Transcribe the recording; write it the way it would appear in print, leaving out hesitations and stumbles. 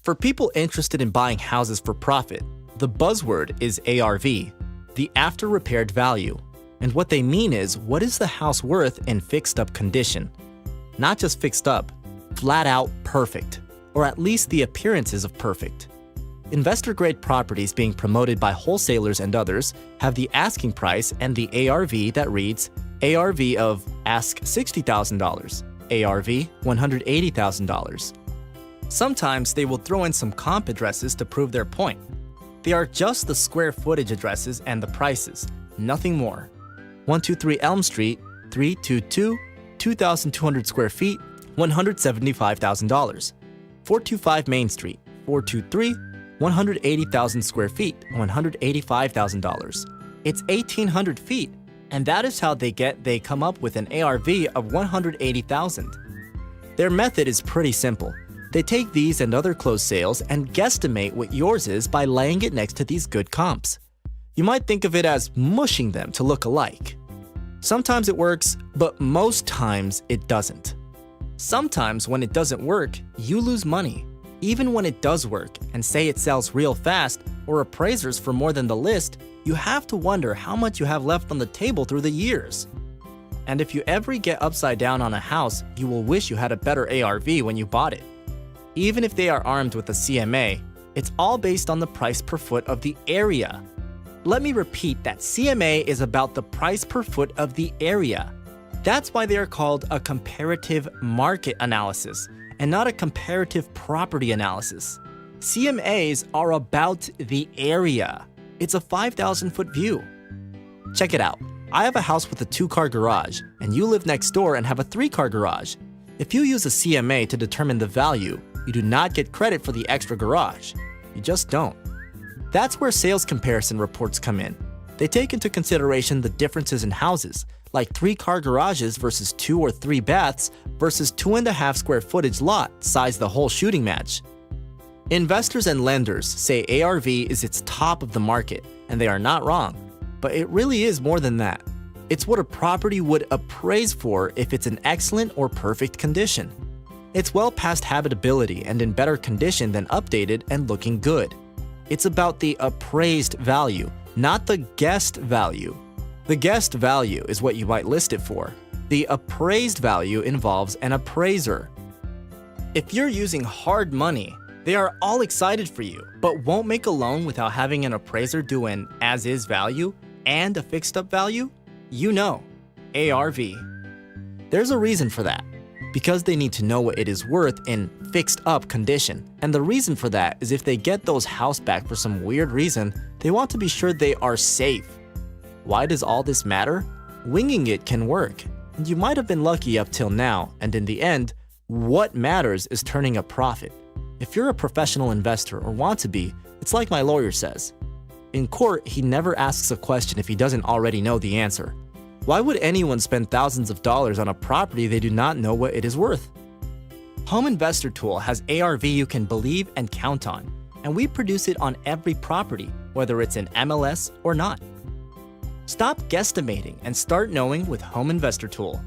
For people interested in buying houses for profit, the buzzword is ARV, the after repaired value. And what they mean is, what is the house worth in fixed up condition? Not just fixed up, flat out perfect, or at least the appearances of perfect. Investor-grade properties being promoted by wholesalers and others have the asking price and the ARV that reads ARV of ask $60,000, ARV $180,000. Sometimes they will throw in some comp addresses to prove their point. They are just the square footage addresses and the prices, nothing more. 123 Elm Street, 322, 2,200 square feet, $175,000. 425 Main Street, 423, 180,000 square feet, $185,000. It's 1,800 feet, and that is how they come up with an ARV of $180,000. Their method is pretty simple. They take these and other closed sales and guesstimate what yours is by laying it next to these good comps. You might think of it as mushing them to look alike. Sometimes it works, but most times it doesn't. Sometimes when it doesn't work, you lose money. Even when it does work and say it sells real fast or appraisers for more than the list, you have to wonder how much you have left on the table through the years. And if you ever get upside down on a house, you will wish you had a better ARV when you bought it. Even if they are armed with a CMA, it's all based on the price per foot of the area. Let me repeat that CMA is about the price per foot of the area. That's why they are called a comparative market analysis and not a comparative property analysis. CMAs are about the area. It's a 5,000-foot view. Check it out. I have a house with a 2-car garage, and you live next door and have a 3-car garage. If you use a CMA to determine the value, you do not get credit for the extra garage. You just don't. That's where sales comparison reports come in. They take into consideration the differences in houses, like 3-car garages versus 2 or 3 baths versus 2.5 square footage lot, size the whole shooting match. Investors and lenders say ARV is its top of the market, and they are not wrong, but it really is more than that. It's what a property would appraise for if it's in excellent or perfect condition. It's well past habitability and in better condition than updated and looking good. It's about the appraised value, not the guessed value. The guessed value is what you might list it for. The appraised value involves an appraiser. If you're using hard money, they are all excited for you, but won't make a loan without having an appraiser do an as-is value and a fixed-up value? You know, ARV. There's a reason for that. Because they need to know what it is worth in fixed-up condition. And the reason for that is if they get those house back for some weird reason, they want to be sure they are safe. Why does all this matter? Winging it can work, and you might have been lucky up till now, and in the end, what matters is turning a profit. If you're a professional investor or want to be, it's like my lawyer says. In court, he never asks a question if he doesn't already know the answer. Why would anyone spend thousands of dollars on a property they do not know what it is worth? Home Investor Tool has ARV you can believe and count on, and we produce it on every property, whether it's in MLS or not. Stop guesstimating and start knowing with Home Investor Tool.